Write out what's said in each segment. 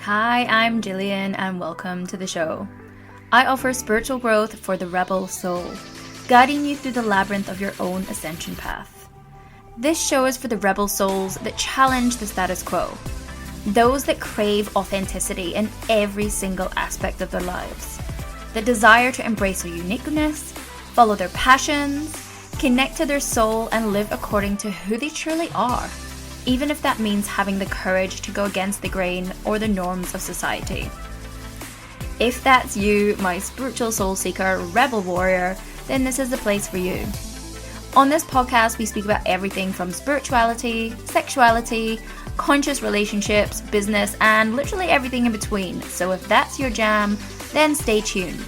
Hi, I'm Gillian and welcome to the show. I offer spiritual growth for the rebel soul, guiding you through the labyrinth of your own ascension path. This show is for the rebel souls that challenge the status quo, those that crave authenticity in every single aspect of their lives, that desire to embrace their uniqueness, follow their passions, connect to their soul and live according to who they truly are, even if that means having the courage to go against the grain or the norms of society. If that's you, my spiritual soul seeker, rebel warrior, then this is the place for you. On this podcast, we speak about everything from spirituality, sexuality, conscious relationships, business, and literally everything in between. So if that's your jam, then stay tuned.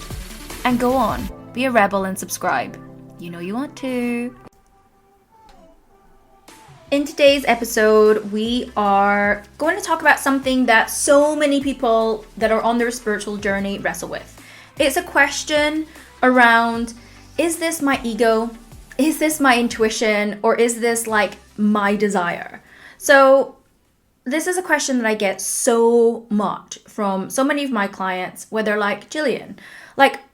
And go on, be a rebel and subscribe. You know you want to. In today's episode, we are going to talk about something that so many people that are on their spiritual journey wrestle with. It's a question around, is this my ego? Is this my intuition? Or is this like my desire? So this is a question that I get so much from so many of my clients where they're like, Gillian,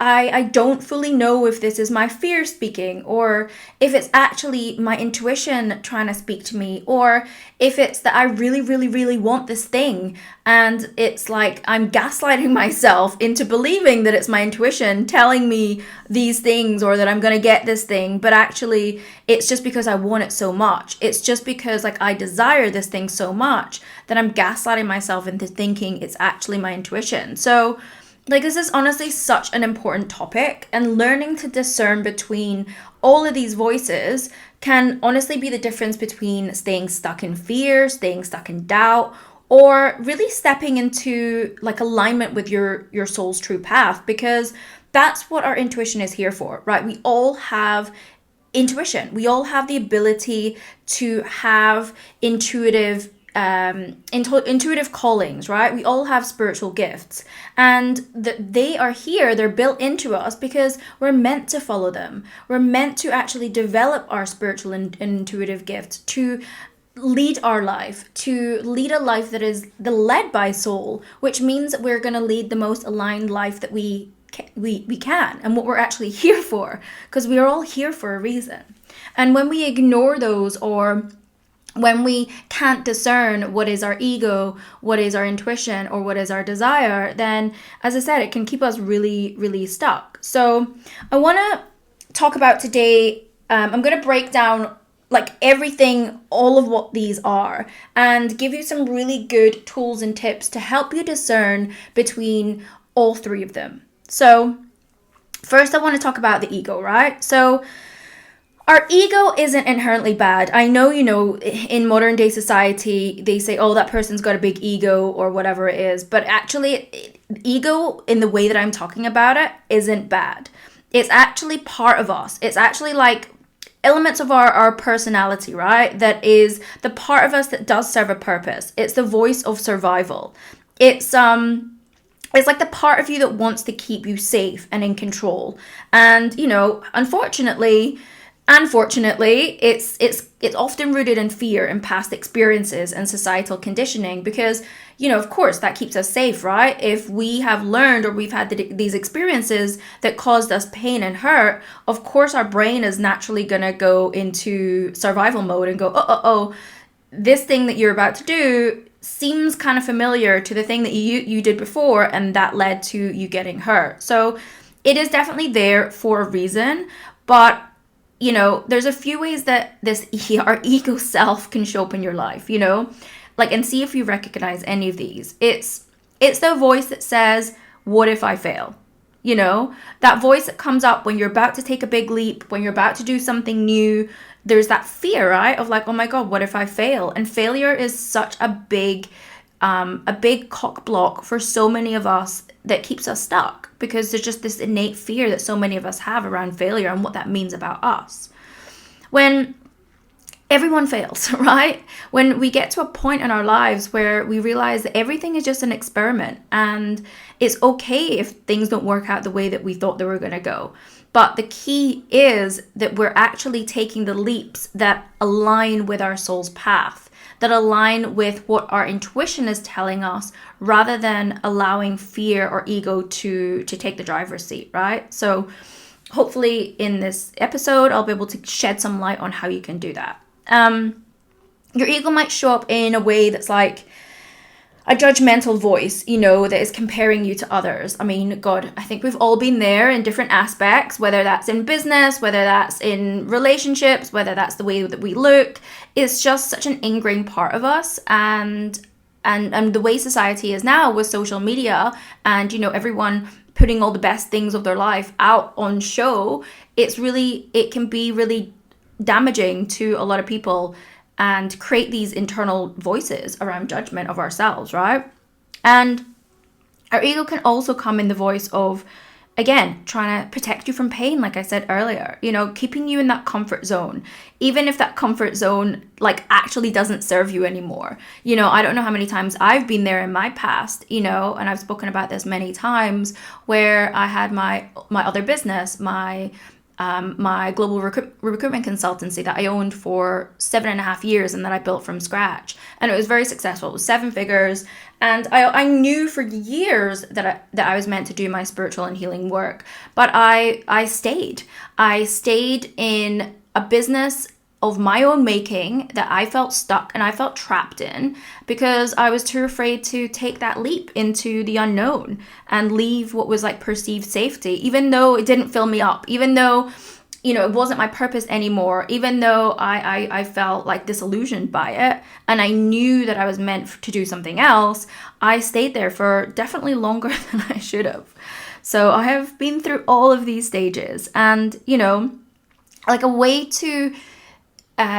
I don't fully know if this is my fear speaking or if it's actually my intuition trying to speak to me or if it's that I really, really, really want this thing and it's like I'm gaslighting myself into believing that it's my intuition telling me these things or that I'm going to get this thing, but actually it's just because I want it so much. It's just because I desire this thing so much that I'm gaslighting myself into thinking it's actually my intuition. So this is honestly such an important topic, and learning to discern between all of these voices can honestly be the difference between staying stuck in fear, staying stuck in doubt, or really stepping into alignment with your soul's true path, because that's what our intuition is here for, right? We all have intuition. We all have the ability to have intuitive callings, right? We all have spiritual gifts, and they are here, they're built into us because we're meant to follow them. We're meant to actually develop our spiritual and intuitive gifts to lead our life, to lead a life that is led by soul, which means that we're going to lead the most aligned life that we can, and what we're actually here for, because we are all here for a reason. And when we ignore those, or when we can't discern what is our ego, what is our intuition, or what is our desire, then, as I said, it can keep us really, really stuck. So I want to talk about today, I'm going to break down everything, all of what these are, and give you some really good tools and tips to help you discern between all three of them. So first I want to talk about the ego, right? So our ego isn't inherently bad. I know, in modern day society, they say, oh, that person's got a big ego or whatever it is. But actually, ego in the way that I'm talking about it isn't bad. It's actually part of us. It's actually elements of our personality, right? That is the part of us that does serve a purpose. It's the voice of survival. It's the part of you that wants to keep you safe and in control. And, Unfortunately, it's often rooted in fear and past experiences and societal conditioning because, of course, that keeps us safe, right? If we have learned or we've had these experiences that caused us pain and hurt, of course, our brain is naturally going to go into survival mode and go, this thing that you're about to do seems kind of familiar to the thing that you did before, and that led to you getting hurt. So it is definitely there for a reason, but there's a few ways that our ego self can show up in your life, and see if you recognize any of these. It's the voice that says, what if I fail? That voice that comes up when you're about to take a big leap, when you're about to do something new. There's that fear, right? Of oh my God, what if I fail? And failure is such a big cock block for so many of us that keeps us stuck, because there's just this innate fear that so many of us have around failure and what that means about us. When everyone fails, right? When we get to a point in our lives where we realize that everything is just an experiment and it's okay if things don't work out the way that we thought they were going to go. But the key is that we're actually taking the leaps that align with our soul's path, that align with what our intuition is telling us, rather than allowing fear or ego to take the driver's seat, right? So hopefully in this episode, I'll be able to shed some light on how you can do that. Your ego might show up in a way that's like a judgmental voice, that is comparing you to others. I mean, God, I think we've all been there in different aspects, whether that's in business, whether that's in relationships, whether that's the way that we look. It's just such an ingrained part of us. And the way society is now with social media and, everyone putting all the best things of their life out on show, it can be really damaging to a lot of people and create these internal voices around judgment of ourselves, right? And our ego can also come in the voice of, again, trying to protect you from pain, like I said earlier, keeping you in that comfort zone, even if that comfort zone actually doesn't serve you anymore. I don't know how many times I've been there in my past, and I've spoken about this many times, where I had my other business, my global recruitment consultancy that I owned for 7.5 years and that I built from scratch. And it was very successful. It was 7 figures. And I knew for years that I was meant to do my spiritual and healing work. But I stayed. I stayed in a business of my own making that I felt stuck and I felt trapped in, because I was too afraid to take that leap into the unknown and leave what was perceived safety, even though it didn't fill me up, even though, it wasn't my purpose anymore, even though I felt disillusioned by it and I knew that I was meant to do something else. I stayed there for definitely longer than I should have. So I have been through all of these stages, and, a way to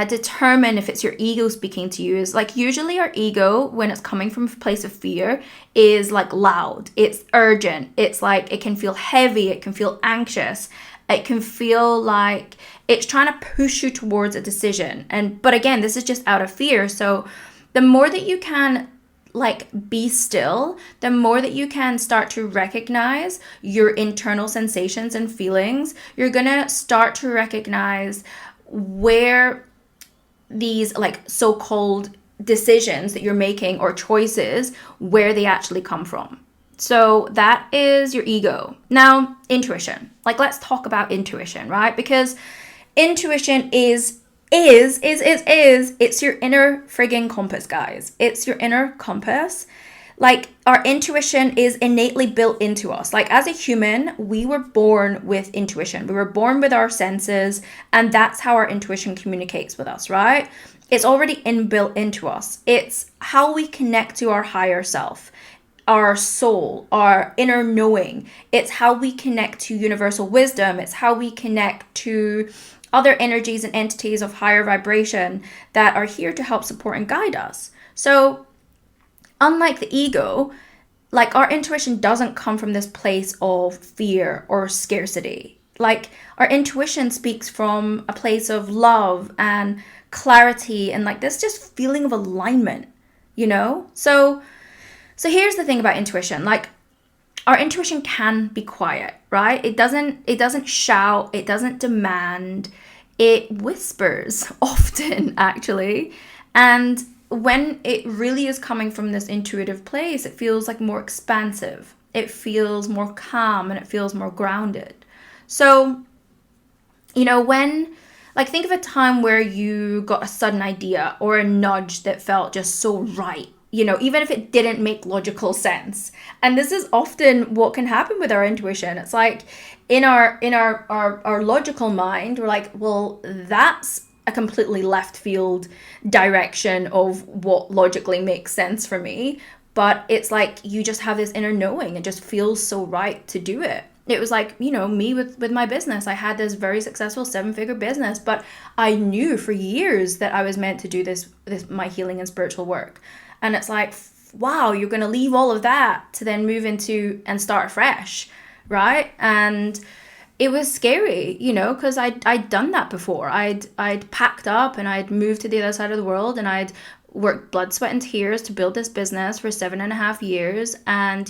determine if it's your ego speaking to you is usually our ego, when it's coming from a place of fear, is loud, it's urgent, it's it can feel heavy, it can feel anxious, it can feel like it's trying to push you towards a decision. But again, this is just out of fear. So the more that you can be still, the more that you can start to recognize your internal sensations and feelings, you're gonna start to recognize where these so-called decisions that you're making or choices, where they actually come from. So that is your ego. Now, intuition. Let's talk about intuition, right? Because intuition is it's your inner frigging compass, guys. It's your inner compass. Our intuition is innately built into us. As a human, we were born with intuition. We were born with our senses, and that's how our intuition communicates with us, right? It's already inbuilt into us. It's how we connect to our higher self, our soul, our inner knowing. It's how we connect to universal wisdom. It's how we connect to other energies and entities of higher vibration that are here to help support and guide us. So unlike the ego, our intuition doesn't come from this place of fear or scarcity. Our intuition speaks from a place of love and clarity and this just feeling of alignment, So here's the thing about intuition. Our intuition can be quiet, right? It doesn't shout, it doesn't demand, it whispers often, actually. And when it really is coming from this intuitive place, it feels more expansive. It feels more calm and it feels more grounded. So, when, think of a time where you got a sudden idea or a nudge that felt just so right, even if it didn't make logical sense. And this is often what can happen with our intuition. It's in our logical mind, we're well, that's a completely left field direction of what logically makes sense for me. But it's you just have this inner knowing. It just feels so right to do it. It was me with my business. I had this very successful 7-figure business, but I knew for years that I was meant to do this my healing and spiritual work. And it's wow, you're going to leave all of that to then move into and start fresh, right? And it was scary, because I'd done that before. I'd packed up and I'd moved to the other side of the world, and I'd worked blood, sweat, and tears to build this business for 7.5 years, and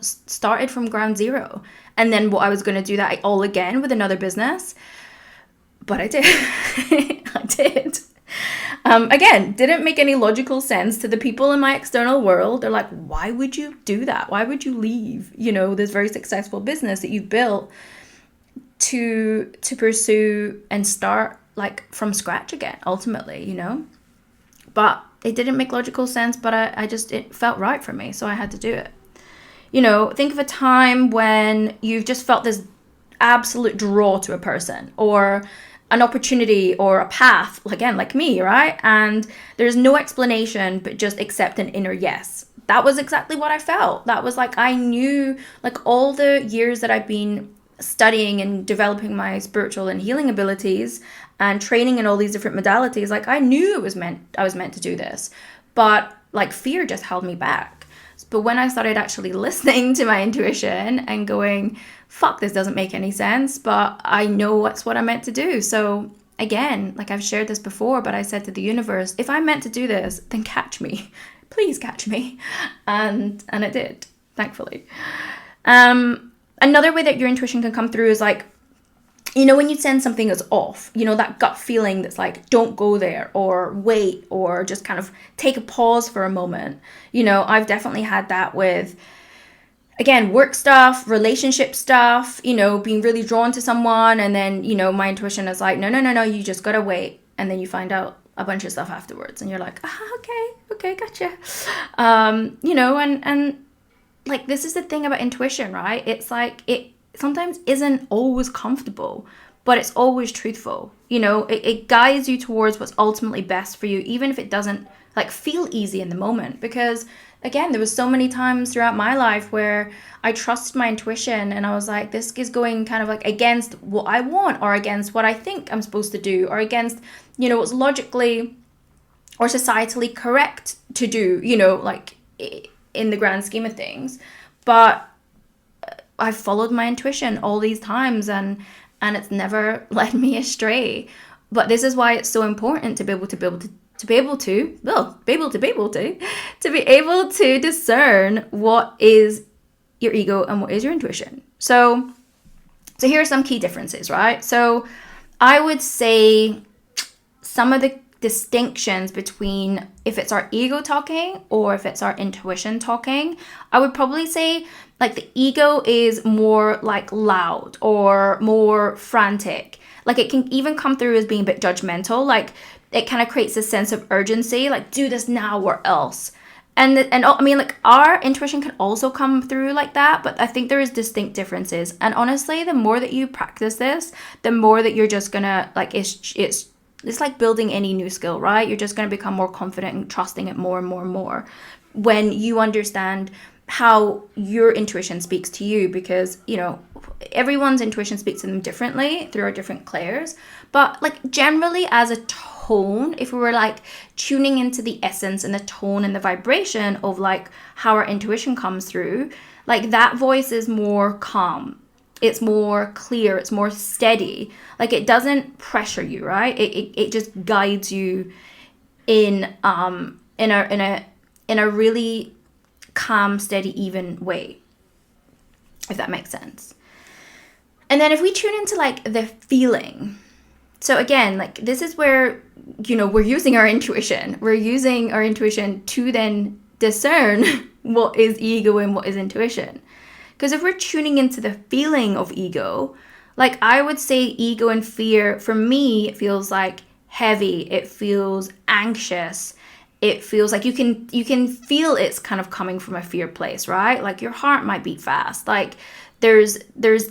started from ground zero. And then what I was going to do that all again with another business, but I did. I did. Again, didn't make any logical sense to the people in my external world. They're like, why would you do that? Why would you leave, this very successful business that you've built to pursue and start like from scratch again, ultimately. But it didn't make logical sense, but it felt right for me, so I had to do it. Think of a time when you've just felt this absolute draw to a person or an opportunity or a path, again, like me, right? And there's no explanation, but just accept an inner yes. That was exactly what I felt. That was like, I knew, like, all the years that I've been studying and developing my spiritual and healing abilities and training in all these different modalities, like, I knew I was meant to do this, but like fear just held me back. But when I started actually listening to my intuition and going, fuck, this doesn't make any sense, but I know that's what I'm meant to do. So again, like I've shared this before, but I said to the universe, if I'm meant to do this, then catch me. Please catch me. And it did, thankfully. Another way that your intuition can come through is like, when you sense something is off, that gut feeling that's like, don't go there, or wait, or just kind of take a pause for a moment. I've definitely had that with, again, work stuff, relationship stuff, being really drawn to someone. And then, my intuition is like, no, you just gotta wait. And then you find out a bunch of stuff afterwards. And you're like, okay, gotcha. And like, this is the thing about intuition, right? It's like, it sometimes isn't always comfortable, but it's always truthful. It guides you towards what's ultimately best for you, even if it doesn't like feel easy in the moment. Because again, there was so many times throughout my life where I trusted my intuition and I was like, this is going kind of like against what I want, or against what I think I'm supposed to do, or against, what's logically or societally correct to do, like in the grand scheme of things. But I've followed my intuition all these times and it's never led me astray. But this is why it's so important to be able to discern what is your ego and what is your intuition. So here are some key differences, right? So I would say some of the distinctions between if it's our ego talking or if it's our intuition talking, I would probably say like the ego is more like loud or more frantic. Like it can even come through as being a bit judgmental. Like it kind of creates a sense of urgency, like do this now or else. And I mean, like our intuition can also come through like that, but I think there is distinct differences. And honestly, the more that you practice this, the more that you're just gonna like it's like building any new skill, right? You're just going to become more confident and trusting it more and more and more when you understand how your intuition speaks to you, because, everyone's intuition speaks to them differently through our different clairs. But like generally as a tone, if we were like tuning into the essence and the tone and the vibration of like how our intuition comes through, like that voice is more calm. It's more clear, it's more steady. Like it doesn't pressure you, right? It just guides you in a really calm, steady, even way, if that makes sense. And then if we tune into like the feeling, so again, like this is where, we're using our intuition. We're using our intuition to then discern what is ego and what is intuition. Because if we're tuning into the feeling of ego, like I would say ego and fear, for me, it feels like heavy. It feels anxious. It feels like you can feel it's kind of coming from a fear place, right? Like your heart might beat fast. Like there's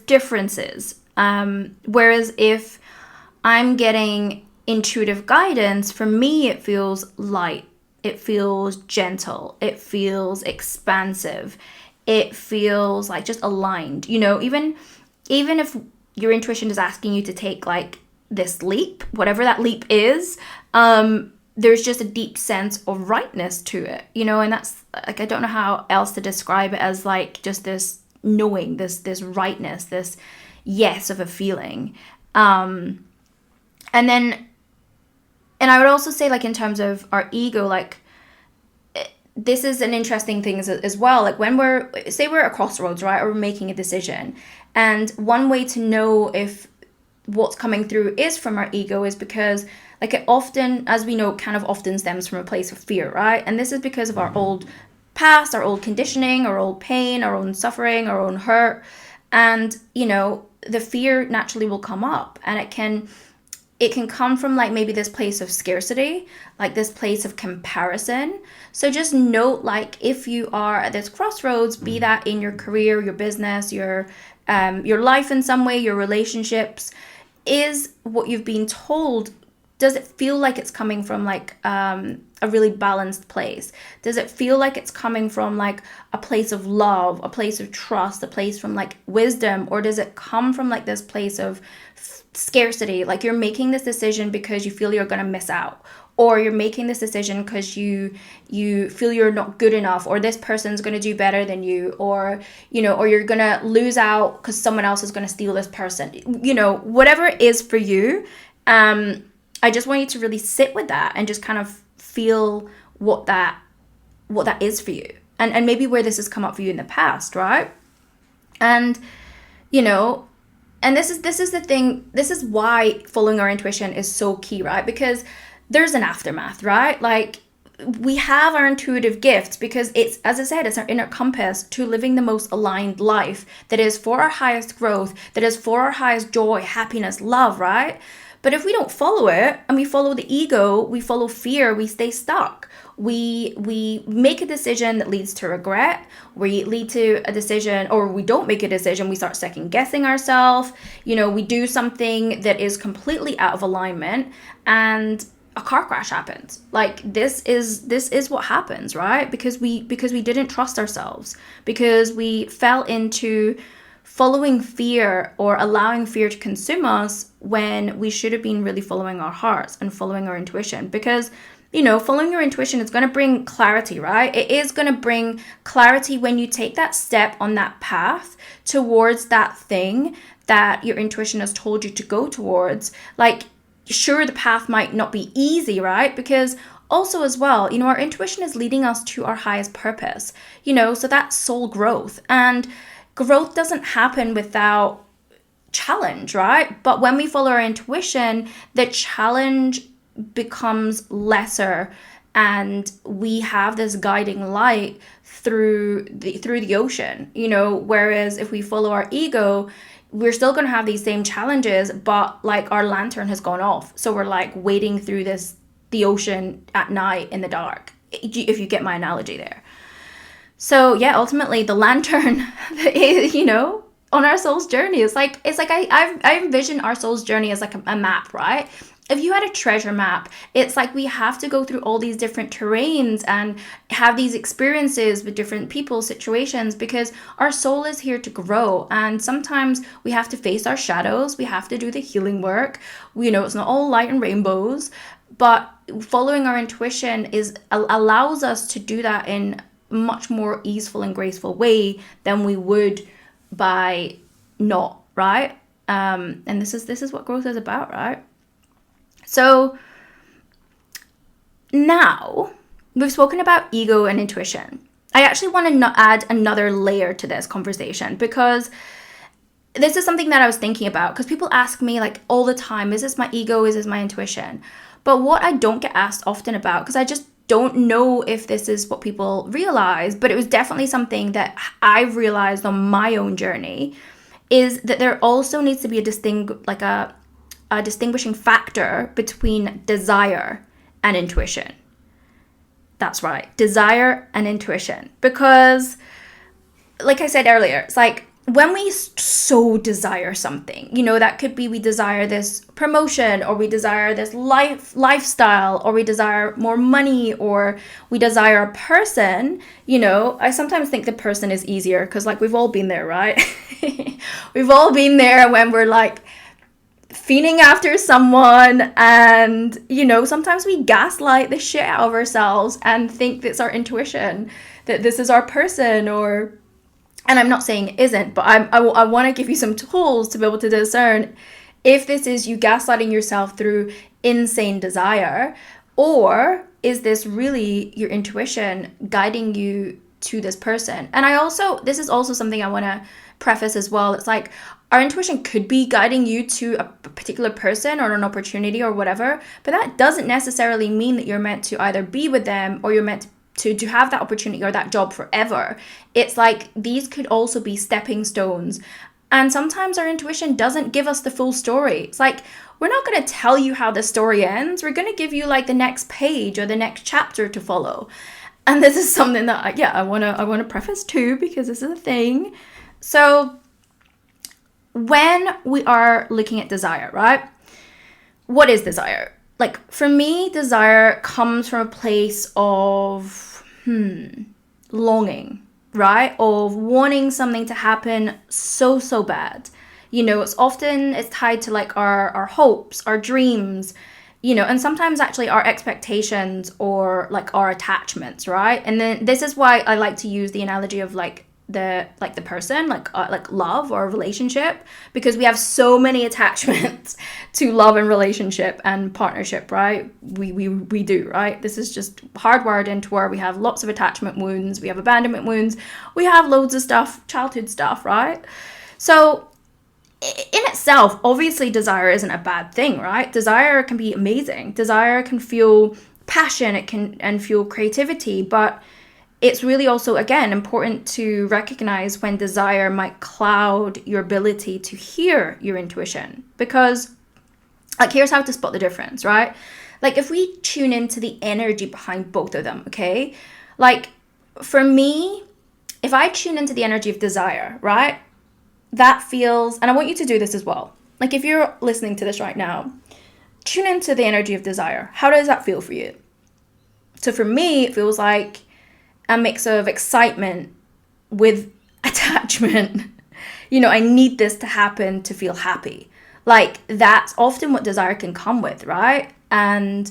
differences. Whereas if I'm getting intuitive guidance, for me, it feels light. It feels gentle. It feels expansive. It feels like just aligned, even if your intuition is asking you to take like this leap, whatever that leap is, there's just a deep sense of rightness to it, and that's like, I don't know how else to describe it as like just this knowing, this rightness, this yes of a feeling. And I would also say like in terms of our ego, like, this is an interesting thing as well. Like when we're at a crossroads, right? Or we're making a decision. And one way to know if what's coming through is from our ego is because Like it often, as we know, kind of often stems from a place of fear, right? And this is because of our old past, our old conditioning, our old pain, our own suffering, our own hurt. And, the fear naturally will come up, and it can come from like maybe this place of scarcity, like this place of comparison. So just note, like, if you are at this crossroads, be that in your career, your business, your life in some way, your relationships, is what you've been told, does it feel like it's coming from like a really balanced place? Does it feel like it's coming from like a place of love, a place of trust, a place from like wisdom? Or does it come from like this place of scarcity? Like you're making this decision because you feel you're going to miss out, or you're making this decision because you feel you're not good enough, or this person's going to do better than you, or or you're going to lose out because someone else is going to steal this person. Whatever it is for you, I just want you to really sit with that and just kind of feel what that is for you, and maybe where this has come up for you in the past, right? And and this is the thing. This is why following our intuition is so key, right? Because there's an aftermath, right? Like we have our intuitive gifts because it's, as I said, it's our inner compass to living the most aligned life that is for our highest growth, that is for our highest joy, happiness, love, right? But if we don't follow it and we follow the ego, we follow fear, we stay stuck. We make a decision that leads to regret. We lead to a decision, or we don't make a decision. We start second guessing ourselves. We do something that is completely out of alignment, and a car crash happens. Like this is what happens, right? Because we didn't trust ourselves, because we fell into following fear or allowing fear to consume us when we should have been really following our hearts and following our intuition. Because following your intuition is going to bring clarity, right? It is going to bring clarity when you take that step on that path towards that thing that your intuition has told you to go towards. Like, sure, the path might not be easy, right? Because also as well, our intuition is leading us to our highest purpose, so that's soul growth. And growth doesn't happen without challenge, right? But when we follow our intuition, the challenge becomes lesser, and we have this guiding light through the ocean, whereas if we follow our ego, we're still going to have these same challenges, but like our lantern has gone off, so we're like wading through the ocean at night in the dark, if you get my analogy there. So yeah, ultimately the lantern is, on our soul's journey, it's like I envision our soul's journey as like a map, right? If you had a treasure map, it's like we have to go through all these different terrains and have these experiences with different people, situations, because our soul is here to grow. And sometimes we have to face our shadows. We have to do the healing work. It's not all light and rainbows, but following our intuition allows us to do that in much more easeful and graceful way than we would by not, right? And this is what growth is about, right? So now we've spoken about ego and intuition. I actually want to add another layer to this conversation, because this is something that I was thinking about, because people ask me like all the time, is this my ego? Is this my intuition? But what I don't get asked often about, because I just don't know if this is what people realize, but it was definitely something that I've realized on my own journey, is that there also needs to be a distinguishing factor between desire and intuition. That's right, desire and intuition. Because, like I said earlier, it's like when we so desire something, that could be we desire this promotion, or we desire this lifestyle, or we desire more money, or we desire a person. I sometimes think the person is easier, because like we've all been there, right? We've all been there when we're like fiending after someone, and sometimes we gaslight the shit out of ourselves and think that's our intuition, that this is our person. And I'm not saying it isn't, but I want to give you some tools to be able to discern if this is you gaslighting yourself through insane desire, or is this really your intuition guiding you to this person. And this is also something I want to preface as well. It's like our intuition could be guiding you to a particular person or an opportunity or whatever, but that doesn't necessarily mean that you're meant to either be with them or you're meant to have that opportunity or that job forever. It's like these could also be stepping stones. And sometimes our intuition doesn't give us the full story. It's like, we're not going to tell you how the story ends. We're going to give you like the next page or the next chapter to follow. And this is something that, I want to preface too, because this is a thing. So when we are looking at desire, right? What is desire? Like for me, desire comes from a place of longing, right? Of wanting something to happen so bad. It's tied to like our hopes, our dreams, and sometimes actually our expectations or like our attachments, right? And then this is why I like to use the analogy of like the person, like love or relationship, because we have so many attachments to love and relationship and partnership, right? We do, right? This is just hardwired into where we have lots of attachment wounds, we have abandonment wounds, we have loads of stuff, childhood stuff, right? So in itself, obviously desire isn't a bad thing, right? Desire can be amazing. Desire can fuel passion, it can fuel creativity, but it's really also, again, important to recognize when desire might cloud your ability to hear your intuition. Because, like, here's how to spot the difference, right? Like, if we tune into the energy behind both of them, okay? Like, for me, if I tune into the energy of desire, right? That feels, and I want you to do this as well. Like, if you're listening to this right now, tune into the energy of desire. How does that feel for you? So for me, it feels like a mix of excitement with attachment. I need this to happen to feel happy. Like, that's often what desire can come with, right? And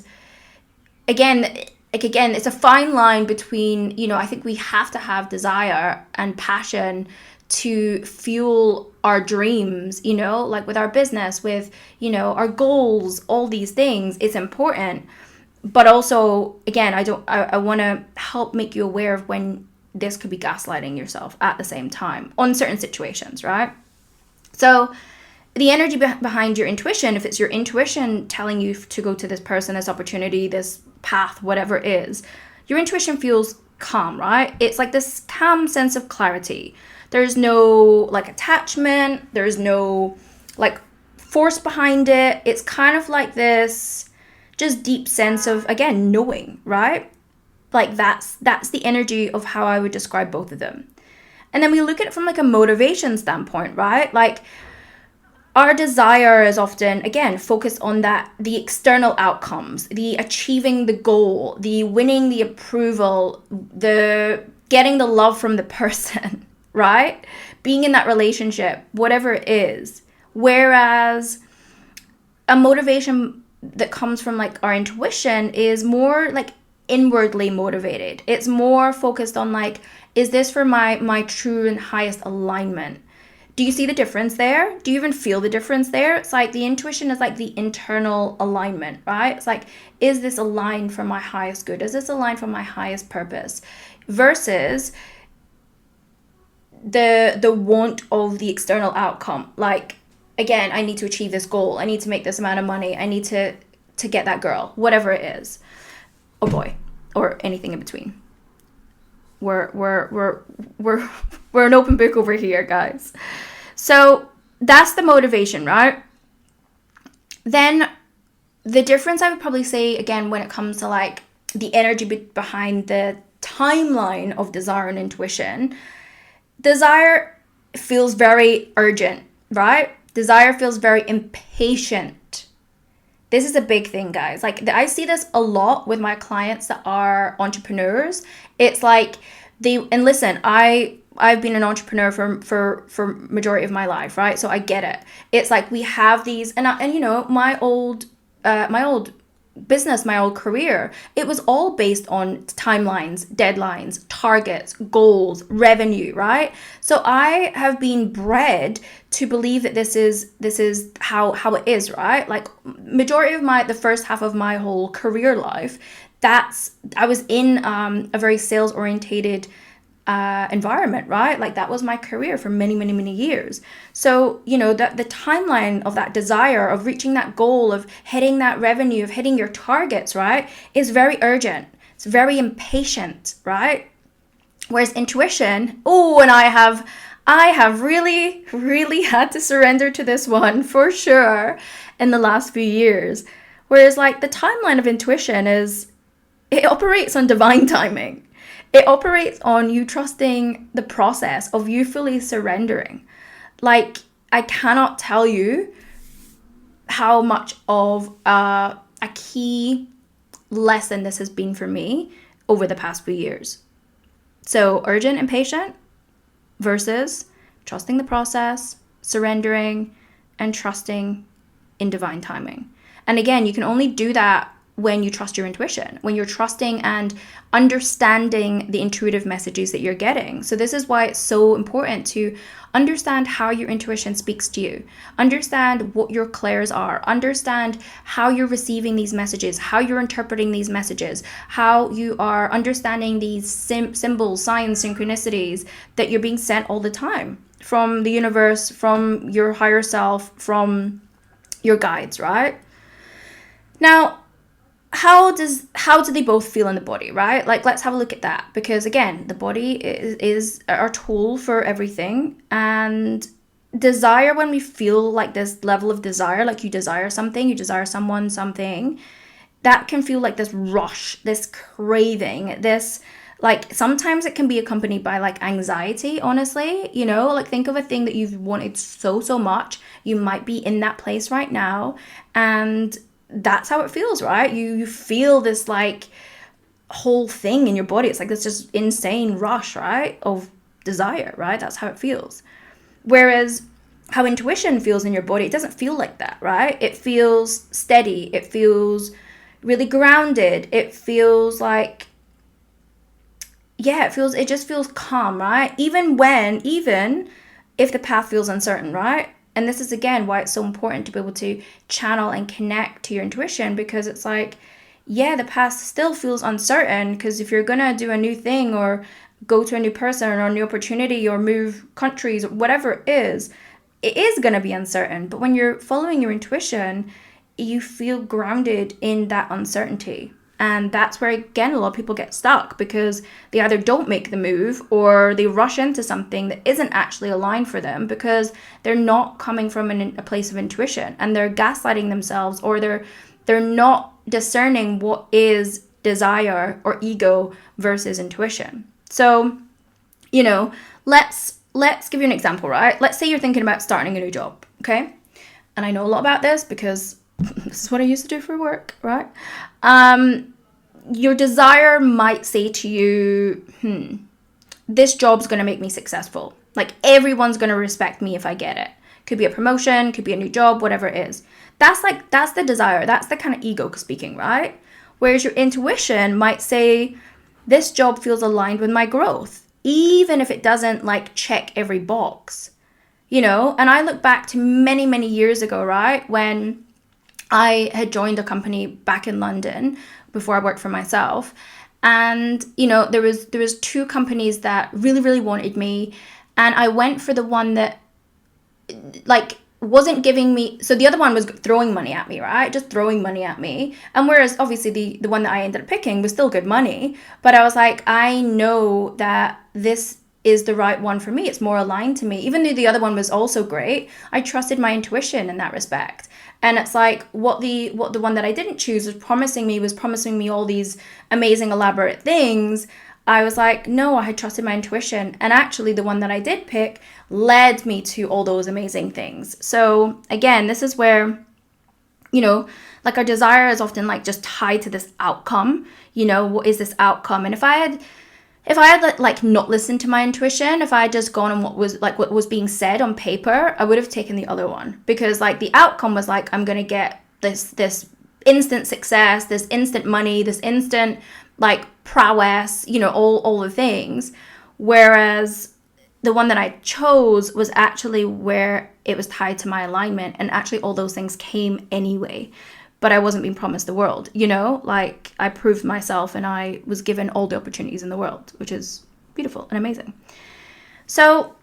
again, it's a fine line between, I think we have to have desire and passion to fuel our dreams, like with our business, with, our goals, all these things. It's important. But also, again, I want to help make you aware of when this could be gaslighting yourself at the same time on certain situations, right? So the energy behind your intuition, if it's your intuition telling you to go to this person, this opportunity, this path, whatever it is, your intuition feels calm, right? It's like this calm sense of clarity. There's no like attachment. There's no like force behind it. It's kind of like this just deep sense of, again, knowing, right? Like that's the energy of how I would describe both of them. And then we look at it from like a motivation standpoint, right? Like our desire is often, again, focused on the external outcomes, the achieving the goal, the winning the approval, the getting the love from the person, right? Being in that relationship, whatever it is. Whereas a motivation that comes from like our intuition is more like inwardly motivated. It's more focused on like, is this for my true and highest alignment? Do you see the difference there? Do you even feel the difference there? It's like the intuition is like the internal alignment, right? It's like, is this aligned for my highest good? Is this aligned for my highest purpose? Versus the want of the external outcome. Like, again, I need to achieve this goal. I need to make this amount of money. I need to get that girl, whatever it is, or boy, or anything in between. We're an open book over here, guys. So that's the motivation, right? Then the difference, I would probably say, again, when it comes to like the energy behind the timeline of desire and intuition, desire feels very urgent, right? Desire feels very impatient. This is a big thing, guys. Like, I see this a lot with my clients that are entrepreneurs. It's like and listen, I've been an entrepreneur for majority of my life, right? So I get it. It's like we have these, and my old business, my old career, it was all based on timelines, deadlines, targets, goals, revenue, right? So I have been bred to believe that this is how it is, right? Like majority of the first half of my whole career life, I was in a very sales orientated environment, right? Like that was my career for many, many, many years. So, that the timeline of that desire of reaching that goal, of hitting that revenue, of hitting your targets, right, is very urgent. It's very impatient, right? Whereas intuition, and I have really, really had to surrender to this one for sure in the last few years. Whereas like the timeline of intuition it operates on divine timing. It operates on you trusting the process of you fully surrendering. Like, I cannot tell you how much of a key lesson this has been for me over the past few years. So urgent and patient versus trusting the process, surrendering, and trusting in divine timing. And again, you can only do that when you trust your intuition, when you're trusting and understanding the intuitive messages that you're getting. So this is why it's so important to understand how your intuition speaks to you, understand what your clairs are, understand how you're receiving these messages, how you're interpreting these messages, how you are understanding these symbols, signs, synchronicities that you're being sent all the time from the universe, from your higher self, from your guides, right? Now, how do they both feel in the body, right? Like, let's have a look at that, because again, the body is our tool for everything. And desire, when we feel like this level of desire, like you desire something, you desire someone, something, that can feel like this rush, this craving, this, like, sometimes it can be accompanied by like anxiety, honestly, like think of a thing that you've wanted so much. You might be in that place right now, and that's how it feels, right? You feel this like whole thing in your body. It's like this just insane rush, right, of desire, right? That's how it feels. Whereas how intuition feels in your body, it doesn't feel like that, right? It feels steady. It feels really grounded. It feels like, it just feels calm, right? Even if the path feels uncertain, right? And this is, again, why it's so important to be able to channel and connect to your intuition, because it's like, the past still feels uncertain, because if you're going to do a new thing or go to a new person or a new opportunity or move countries or whatever it is going to be uncertain. But when you're following your intuition, you feel grounded in that uncertainty. And that's where, again, a lot of people get stuck, because they either don't make the move or they rush into something that isn't actually aligned for them, because they're not coming from a place of intuition, and they're gaslighting themselves, or they're not discerning what is desire or ego versus intuition. So, let's give you an example, right? Let's say you're thinking about starting a new job, okay? And I know a lot about this because this is what I used to do for work, right? Your desire might say to you, this job's going to make me successful. Like, everyone's going to respect me if I get it. Could be a promotion, could be a new job, whatever it is. That's the desire. That's the kind of ego speaking, right? Whereas your intuition might say, this job feels aligned with my growth, even if it doesn't like check every box, And I look back to many, many years ago, right? When I had joined a company back in London before I worked for myself. And, there was two companies that really, really wanted me. And I went for the one that like wasn't giving me, so the other one was throwing money at me, right? Just throwing money at me. And whereas obviously the one that I ended up picking was still good money, but I was like, I know that this is the right one for me. It's more aligned to me. Even though the other one was also great, I trusted my intuition in that respect. And it's like what the one that I didn't choose was promising me all these amazing elaborate things. I was like, no, I had trusted my intuition. And actually the one that I did pick led me to all those amazing things. So again, this is where, like our desire is often like just tied to this outcome. What is this outcome? And if I had like not listened to my intuition, if I had just gone on what was being said on paper, I would have taken the other one, because like the outcome was like, I'm going to get this instant success, this instant money, this instant like prowess, all the things. Whereas the one that I chose was actually where it was tied to my alignment, and actually all those things came anyway. But I wasn't being promised the world, like I proved myself and I was given all the opportunities in the world, which is beautiful and amazing. So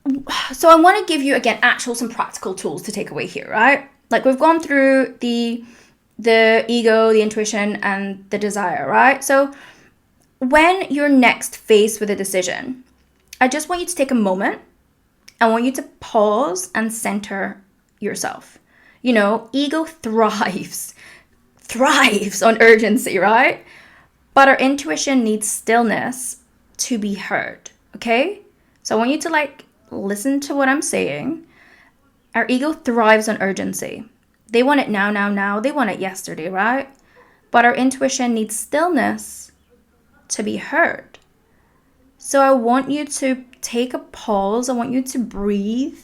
I want to give you, again, some practical tools to take away here, right? Like, we've gone through the ego, the intuition, and the desire, right? So when you're next faced with a decision, I just want you to take a moment. I want you to pause and center yourself. You know, ego thrives on urgency, right? But our intuition needs stillness to be heard, okay? So I want you to listen to what I'm saying. Our ego thrives on urgency. They want it now, now, now. They want it yesterday, right? But our intuition needs stillness to be heard. So I want you to take a pause. I want you to breathe.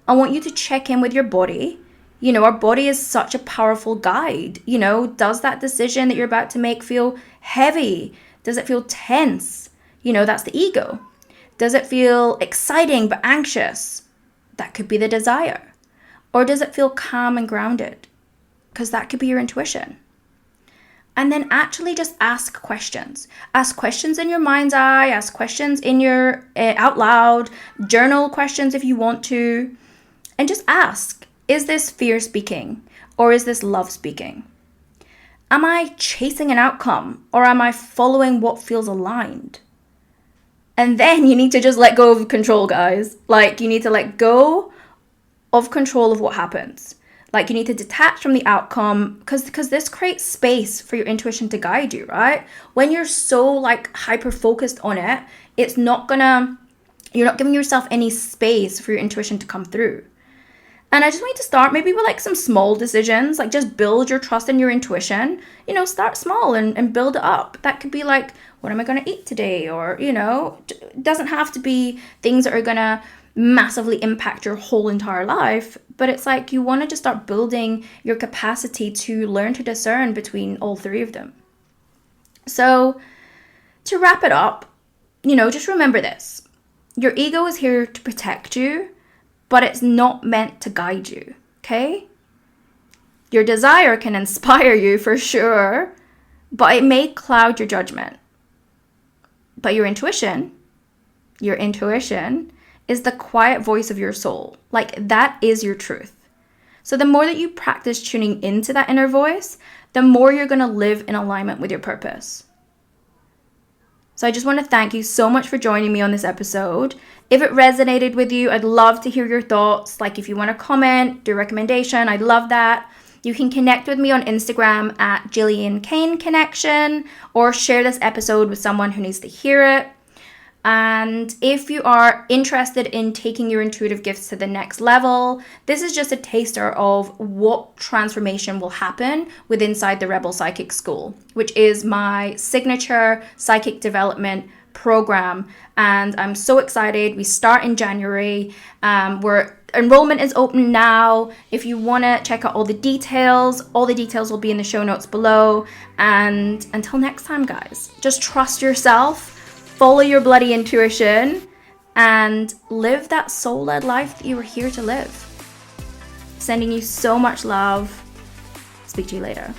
I want you to check in with your body. You know, our body is such a powerful guide. You know, does that decision that you're about to make feel heavy? Does it feel tense? You know, that's the ego. Does it feel exciting but anxious? That could be the desire. Or does it feel calm and grounded? Because that could be your intuition. And then actually just ask questions. Ask questions in your mind's eye. Ask questions in your out loud. Journal questions if you want to. And just ask, is this fear speaking? Or is this love speaking? Am I chasing an outcome? Or am I following what feels aligned? And then you need to just let go of control, guys. You need to let go of control of what happens. You need to detach from the outcome because this creates space for your intuition to guide you, right? When you're so hyper focused on it, you're not giving yourself any space for your intuition to come through. And I just want you to start maybe with some small decisions, just build your trust in your intuition. You know, start small and build it up. That could be what am I going to eat today? Or, you know, it doesn't have to be things that are going to massively impact your whole entire life. But it's you want to just start building your capacity to learn to discern between all three of them. So to wrap it up, you know, just remember this. Your ego is here to protect you, but it's not meant to guide you, okay? Your desire can inspire you for sure, but it may cloud your judgment. But your intuition is the quiet voice of your soul. That is your truth. So the more that you practice tuning into that inner voice, the more you're going to live in alignment with your purpose. So I just want to thank you so much for joining me on this episode. If it resonated with you, I'd love to hear your thoughts. If you want to comment, do a recommendation, I'd love that. You can connect with me on Instagram at Gillian Kane Connection, or share this episode with someone who needs to hear it. And if you are interested in taking your intuitive gifts to the next level, this is just a taster of what transformation will happen inside the Rebel Psychic School, which is my signature psychic development program. And I'm so excited. We start in January. Enrollment is open now. If you want to check out all the details will be in the show notes below. And until next time, guys, just trust yourself. Follow your bloody intuition and live that soul-led life that you were here to live. Sending you so much love. Speak to you later.